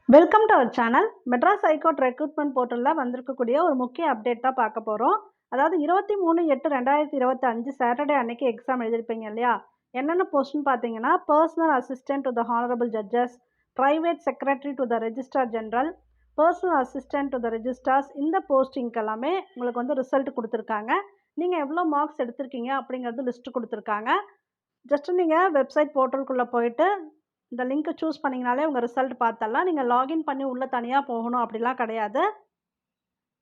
Welcome to our channel. Madras high court recruitment போர்ட்டலில் வந்திருக்கக்கூடிய ஒரு முக்கிய அப்டேட் தான் பார்க்க போகிறோம். அதாவது 23/8/2025 சாட்டர்டே அன்னைக்கு எக்ஸாம் எழுதிருப்பீங்க இல்லையா? என்னென்ன போஸ்ட்னு பார்த்தீங்கன்னா, personal assistant to the honourable judges, private secretary to the registrar general, personal assistant to the registrars. இந்த போஸ்டிங்க்கு எல்லாமே உங்களுக்கு வந்து ரிசல்ட் கொடுத்துருக்காங்க. நீங்கள் எவ்வளோ மார்க்ஸ் எடுத்திருக்கீங்க அப்படிங்கிறது லிஸ்ட் கொடுத்துருக்காங்க. ஜஸ்ட் நீங்கள் வெப்சைட் போர்ட்டலுக்குள்ளே போயிட்டு இந்த லிங்க்கை சூஸ் பண்ணிங்கனாலே உங்கள் ரிசல்ட் பார்த்தரலாம். நீங்கள் லாகின் பண்ணி உள்ளே தனியாக போகணும் அப்படிலாம் கிடையாது.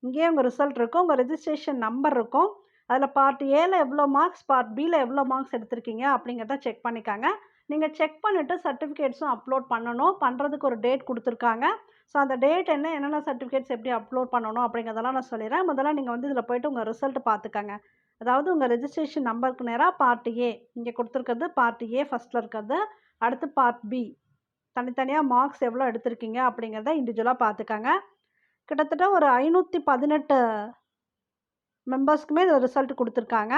இங்கேயே உங்கள் ரிசல்ட் இருக்கும். உங்கள் ரெஜிஸ்ட்ரேஷன் நம்பர் இருக்கும். அதில் பார்ட் ஏல எவ்வளோ மார்க்ஸ், பார்ட் பியில் எவ்வளோ மார்க்ஸ் எடுத்திருக்கீங்க அப்படிங்கிறத செக் பண்ணிக்காங்க. நீங்கள் செக் பண்ணிவிட்டு சர்டிஃபிகேட்ஸும் அப்லோட் பண்ணணும். பண்ணுறதுக்கு ஒரு டேட் கொடுத்துருக்காங்க. ஸோ அந்த டேட் என்னென்ன சர்டிஃபிகேட்ஸ் எப்படி அப்லோட் பண்ணணும் அப்படிங்கிறதெல்லாம் நான் சொல்லிடுறேன். முதல்ல நீங்கள் வந்து இதில் போய்ட்டு உங்கள் ரிசல்ட் பார்த்துக்கங்க. அதாவது உங்கள் ரெஜிஸ்ட்ரேஷன் நம்பருக்கு நேராக பார்ட் ஏ இங்கே கொடுத்துருக்கிறது பார்ட் ஏ ஃபஸ்ட்டில் இருக்கிறது. அடுத்து பார்ட் பி தனித்தனியாக மார்க்ஸ் எவ்வளோ எடுத்திருக்கீங்க அப்படிங்கிறத இண்டிவிஜுவலாக பார்த்துக்கங்க. கிட்டத்தட்ட ஒரு 518 மெம்பர்ஸ்க்குமே இதில் ரிசல்ட் கொடுத்துருக்காங்க.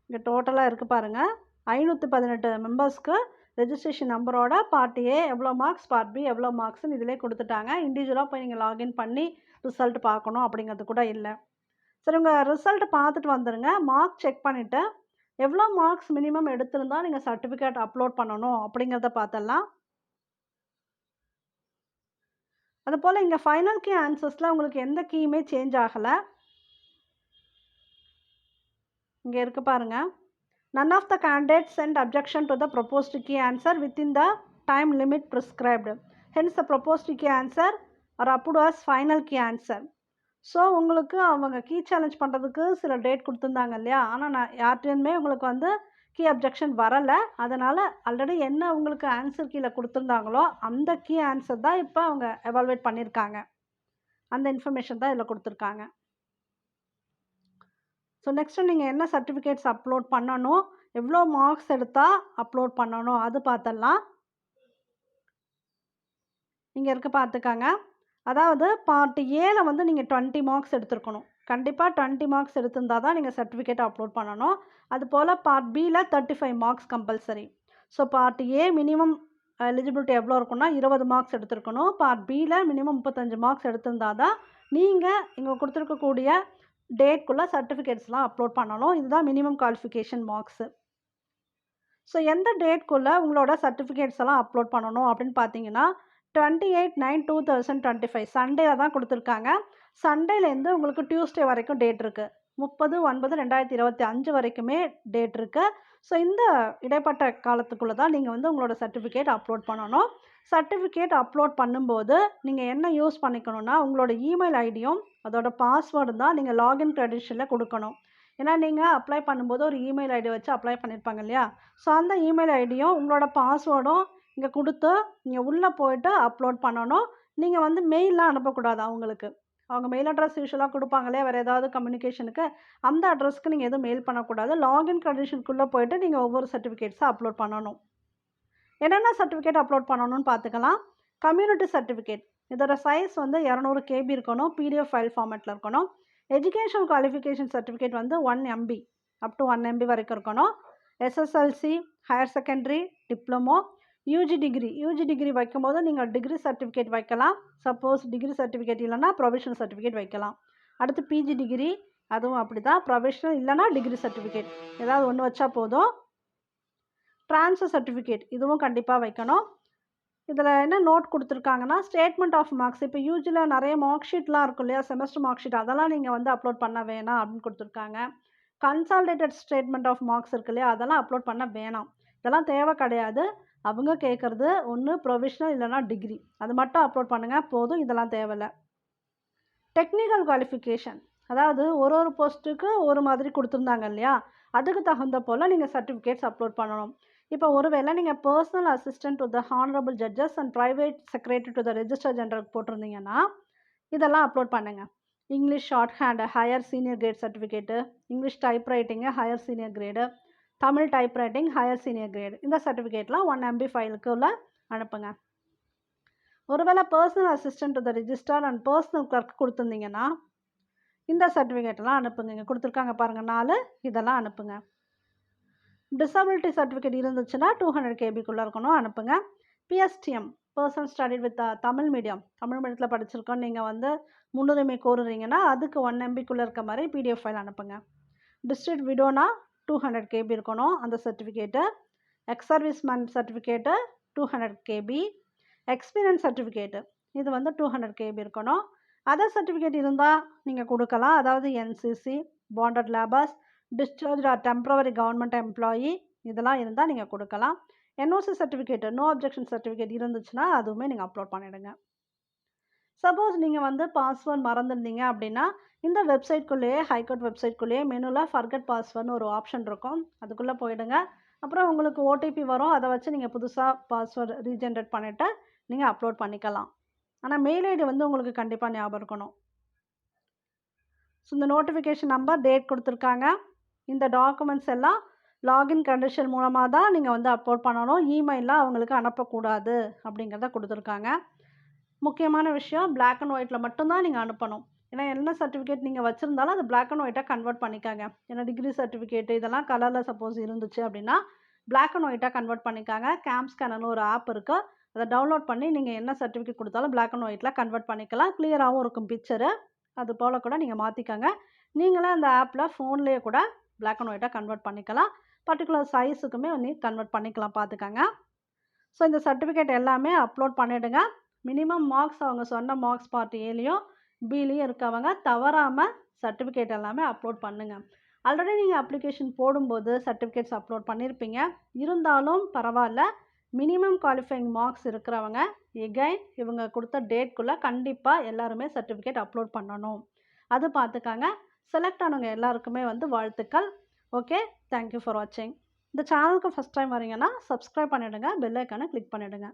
இங்கே டோட்டலாக இருக்குது பாருங்கள். 518 மெம்பர்ஸ்க்கு ரெஜிஸ்ட்ரேஷன் நம்பரோட பார்ட் ஏ எவ்வளோ மார்க்ஸ், பார்ட் பி எவ்வளோ மார்க்ஸ்னு இதிலே கொடுத்துட்டாங்க. இண்டிவிஜுவலாக போய் நீங்கள் லாகின் பண்ணி ரிசல்ட் பார்க்கணும் அப்படிங்கிறது கூட இல்லை. சரி, உங்கள் ரிசல்ட் பார்த்துட்டு வந்துடுங்க. மார்க் செக் பண்ணிவிட்டு எவ்வளோ மார்க்ஸ் மினிமம் எடுத்திருந்தா நீங்கள் சர்டிஃபிகேட் அப்லோட் பண்ணணும் அப்படிங்கிறத பார்த்துடலாம். அதுபோல் இங்கே ஃபைனல் கீ ஆன்சர்ஸில் உங்களுக்கு எந்த கீயுமே சேஞ்ச் ஆகலை. இங்கே இருக்குது பாருங்கள். None of the candidates sent objection to the proposed key answer within the time limit prescribed. Hence, the proposed key answer are approved as final key answer. So உங்களுக்கு அவங்க key challenge பண்ணுறதுக்கு சில date கொடுத்துருந்தாங்க இல்லையா? ஆனால் நான் யார்கிட்டையுமே உங்களுக்கு வந்து கீ அப்ஜெக்ஷன் வரலை. அதனால் ஆல்ரெடி என்ன உங்களுக்கு ஆன்சர் கீழே கொடுத்துருந்தாங்களோ அந்த கீ ஆன்சர் தான் இப்போ அவங்க எவால்வேட் பண்ணியிருக்காங்க. அந்த இன்ஃபர்மேஷன் தான் இதில் கொடுத்துருக்காங்க. ஸோ நெக்ஸ்ட்டு நீங்கள் என்ன சர்டிஃபிகேட்ஸ் அப்லோட் பண்ணணும், எவ்வளோ மார்க்ஸ் எடுத்தால் அப்லோட் பண்ணணும் அது பார்த்துடலாம். இங்கே இருக்க பார்த்துக்காங்க. அதாவது பார்ட் ஏல வந்து நீங்கள் 20 மார்க்ஸ் எடுத்துருக்கணும். கண்டிப்பாக 20 மார்க்ஸ் எடுத்திருந்தால் தான் நீங்கள் சர்டிஃபிகேட் அப்லோட் பண்ணணும். அதுபோல் பார்ட் பியில் 35 marks compulsory. So part A minimum eligibility எவ்வளோ இருக்குன்னா 20 மார்க்ஸ் எடுத்துருக்கணும். பார்ட் பியில் மினிமம் 35 மார்க்ஸ் எடுத்திருந்தால் தான் நீங்கள் இங்கே கொடுத்துருக்கக்கூடிய டேட்குள்ளே சர்டிஃபிகேட்ஸ்லாம் அப்லோட் பண்ணணும். இதுதான் மினிமம் குவாலிஃபிகேஷன் மார்க்ஸு. ஸோ எந்த டேட்குள்ளே உங்களோட சர்டிஃபிகேட்ஸ் எல்லாம் அப்லோட் பண்ணணும் அப்படின்னு பார்த்தீங்கன்னா 28/9/2025 சண்டேல தான் கொடுத்துருக்காங்க. சண்டேலேருந்து உங்களுக்கு டியூஸ்டே வரைக்கும் டேட் இருக்குது. 30/9/2025 வரைக்குமே டேட் இருக்குது. ஸோ இந்த இடைப்பட்ட காலத்துக்குள்ளே தான் நீங்கள் வந்து உங்களோட சர்டிஃபிகேட் அப்லோட் பண்ணணும். சர்டிஃபிகேட் அப்லோட் பண்ணும்போது நீங்கள் என்ன யூஸ் பண்ணிக்கணும்னா உங்களோட இமெயில் ஐடியும் அதோட பாஸ்வேர்டு தான் நீங்கள் லாகின் க்ரெடென்ஷியலில் கொடுக்கணும். ஏன்னா நீங்கள் அப்ளை பண்ணும்போது ஒரு இமெயில் ஐடி வச்சு அப்ளை பண்ணியிருப்பாங்க இல்லையா? ஸோ அந்த இமெயில் ஐடியும் உங்களோட பாஸ்வேர்டும் இங்கே கொடுத்து நீங்கள் உள்ளே போய்ட்டு அப்லோட் பண்ணணும். நீங்கள் வந்து மெயிலெலாம் அனுப்பக்கூடாது அவங்களுக்கு. அவங்க மெயில் அட்ரஸ் யூஸ்வலாக கொடுப்பாங்க இல்லையா வேறு ஏதாவது கம்யூனிகேஷனுக்கு, அந்த அட்ரஸ்க்கு நீங்கள் எதுவும் மெயில் பண்ணக்கூடாது. லாகின் க்ரெடென்ஷியலுக்குள்ளே போய்ட்டு நீங்கள் ஒவ்வொரு சர்டிஃபிகேட்ஸை அப்லோட் பண்ணணும். என்னென்ன சர்டிஃபிகேட் அப்லோட் பண்ணணும்னு பார்த்துக்கலாம். கம்யூனிட்டி சர்டிஃபிகேட் இதோட சைஸ் வந்து 200 KB இருக்கணும். PDF ஃபைல் ஃபார்மேட்டில் இருக்கணும். எஜுகேஷனல் குவாலிஃபிகேஷன் சர்டிஃபிகேட் வந்து 1 MB அப் டு 1 MB வரைக்கும் இருக்கணும். SSLC, higher secondary, diploma, UG degree வைக்கும்போது நீங்கள் டிகிரி சர்டிஃபிகேட் வைக்கலாம். சப்போஸ் டிகிரி சர்டிஃபிகேட் இல்லைனா ப்ரொவிஷனல் சர்டிஃபிகேட் வைக்கலாம். அடுத்து பிஜி டிகிரி, அதுவும் அப்படி தான். ப்ரொவிஷனல் இல்லைனா டிகிரி சர்டிஃபிகேட் ஏதாவது ஒன்று வச்சா போதும். ட்ரான்ஸ்ஃபர் சர்டிஃபிகேட் இதுவும் கண்டிப்பாக வைக்கணும். இதில் என்ன நோட் கொடுத்துருக்காங்கன்னா ஸ்டேட்மெண்ட் ஆஃப் மார்க்ஸ். இப்போ யூஜியில் நிறைய மார்க் ஷீட்லாம் இருக்கும் இல்லையா, செமஸ்டர் மார்க் ஷீட், அதெல்லாம் நீங்கள் வந்து அப்லோட் பண்ண வேணாம் அப்படின்னு கொடுத்துருக்காங்க. கன்சாலிடேட்டட் ஸ்டேட்மெண்ட் ஆஃப் மார்க்ஸ் இருக்கு இல்லையா, அதெல்லாம் அப்லோட் பண்ண வேணாம். இதெல்லாம் தேவை கிடையாது. அவங்க கேட்குறது ஒன்று ப்ரொவிஷனல் இல்லைனா டிகிரி, அது மட்டும் அப்லோட் பண்ணுங்கள் போதும். இதெல்லாம் தேவையில்லை. டெக்னிக்கல் குவாலிஃபிகேஷன் அதாவது ஒரு போஸ்ட்டுக்கு ஒரு மாதிரி கொடுத்துருந்தாங்க இல்லையா, அதுக்கு தகுந்த போல் நீங்கள் சர்டிஃபிகேட்ஸ் அப்லோட் பண்ணணும். இப்போ ஒருவேளை நீங்கள் personal assistant to the honourable judges and private secretary to the register general போட்டிருந்தீங்கன்னா இதெல்லாம் அப்லோட் பண்ணுங்கள். English shorthand higher senior grade certificate, English typewriting higher senior grade, Tamil typewriting higher senior grade, இந்த சர்டிஃபிகேட்லாம் 1 MB ஃபைலுக்குள்ளே அனுப்புங்க. ஒருவேளை personal assistant to the registrar and personal clerk கொடுத்துருந்தீங்கன்னா இந்த சர்டிஃபிகேட்டெல்லாம் அனுப்புங்க. இங்கே கொடுத்துருக்காங்க பாருங்கள் 4, இதெல்லாம் அனுப்புங்க. டிசபிலிட்டி சர்டிஃபிகேட் இருந்துச்சுன்னா 200 கேபிக்குள்ளே இருக்கணும், அனுப்புங்க. PSTM person studied with Tamil மீடியத்தில் படிச்சிருக்கோம் நீங்கள் வந்து முன்னுரிமை கோருறீங்கன்னா அதுக்கு 1 MBக்குள்ளே இருக்க மாதிரி பிடிஎஃப் ஃபைல் அனுப்புங்க. டிஸ்ட்ரிக்ட் விடோனா 200 கேபி இருக்கணும் அந்த certificate. Ex serviceman certificate 200 KB. Experience certificate இது வந்து 200 கேபி இருக்கணும். அதர் சர்டிஃபிகேட் இருந்தால் நீங்கள் கொடுக்கலாம். அதாவது NCC, bonded labours, discharge or temporary government employee இதெல்லாம் இருந்தால் நீங்கள் கொடுக்கலாம். NOC certificate no objection certificate இருந்துச்சுன்னா அதுவுமே நீங்கள் அப்லோட் பண்ணிவிடுங்க. சப்போஸ் நீங்கள் வந்து பாஸ்வேர்ட் மறந்துருந்தீங்க அப்படின்னா இந்த வெப்சைட்குள்ளேயே ஹைகோர்ட் வெப்சைட்குள்ளேயே மெனுவில் ஃபர்கட் பாஸ்வேர்ட்னு ஒரு ஆப்ஷன் இருக்கும், அதுக்குள்ளே போயிடுங்க. அப்புறம் உங்களுக்கு ஓடிபி வரும், அதை வச்சு நீங்கள் புதுசாக பாஸ்வேர்டு ரீஜென்ரேட் பண்ணிவிட்டு நீங்கள் அப்லோட் பண்ணிக்கலாம். ஆனால் மெயில் ஐடி வந்து உங்களுக்கு கண்டிப்பாக ஞாபகம் இருக்கணும். ஸோ இந்த நோட்டிஃபிகேஷன் நம்பர், டேட் கொடுத்துருக்காங்க. இந்த டாக்குமெண்ட்ஸ் எல்லாம் லாகின் கண்டிஷன் மூலமாக தான் நீங்கள் வந்து அப்லோட் பண்ணணும். இமெயிலில் அவங்களுக்கு அனுப்பக்கூடாது அப்படிங்கிறத கொடுத்துருக்காங்க. முக்கியமான விஷயம், பிளாக் அண்ட் ஒயிட்டில் மட்டும்தான் நீங்கள் அனுப்பணும். ஏன்னா என்ன சர்டிஃபிகேட் நீங்கள் வச்சுருந்தாலும் அது பிளாக் அண்ட் ஒயிட்டாக கன்வெர்ட் பண்ணிக்காங்க. ஏன்னா டிகிரி சர்டிஃபிகேட்டு இதெல்லாம் கலரில் சப்போஸ் இருந்துச்சு அப்படின்னா பிளாக் அண்ட் ஒயிட்டாக கன்வெர்ட் பண்ணிக்காங்க. கேம் ஸ்கேனர்னு ஒரு ஆப் இருக்குது, அதை டவுன்லோட் பண்ணி நீங்கள் என்ன சர்டிஃபிகேட் கொடுத்தாலும் பிளாக் அண்ட் ஒயிட்டில் கன்வெர்ட் பண்ணிக்கலாம். கிளியராகவும் இருக்கும் பிக்சரு, அது போல் கூட நீங்கள் மாற்றிக்காங்க. நீங்களே அந்த ஆப்பில் ஃபோன்லேயே கூட பிளாக் அண்ட் ஒயிட்டாக கன்வெர்ட் பண்ணிக்கலாம். பர்டிகுலர் சைஸுக்குமே கன்வெர்ட் பண்ணிக்கலாம், பார்த்துக்கங்க. ஸோ இந்த சர்டிஃபிகேட் எல்லாமே அப்லோட் பண்ணிவிடுங்க. மினிமம் மார்க்ஸ் அவங்க சொன்ன மார்க்ஸ் பார்ட் ஏலையும் பிலையும் இருக்கவங்க தவறாமல் சர்டிஃபிகேட் எல்லாமே அப்லோட் பண்ணுங்கள். ஆல்ரெடி நீங்கள் அப்ளிகேஷன் போடும்போது சர்டிஃபிகேட்ஸ் அப்லோட் பண்ணியிருப்பீங்க, இருந்தாலும் பரவாயில்ல. மினிமம் குவாலிஃபைங் மார்க்ஸ் இருக்கிறவங்க எகைன் இவங்க கொடுத்த டேட்குள்ளே கண்டிப்பாக எல்லாருமே சர்டிஃபிகேட் அப்லோட் பண்ணணும், அது பார்த்துக்காங்க. செலக்ட் ஆனவங்க எல்லாருக்குமே வந்து வாழ்த்துக்கள். ஓகே, தேங்க்யூ ஃபார் வாட்சிங். இந்த சேனலுக்கு ஃபஸ்ட் டைம் வரீங்கன்னா சப்ஸ்கிரைப் பண்ணிவிடுங்க, பெல் ஐக்கானை கிளிக் பண்ணிவிடுங்க.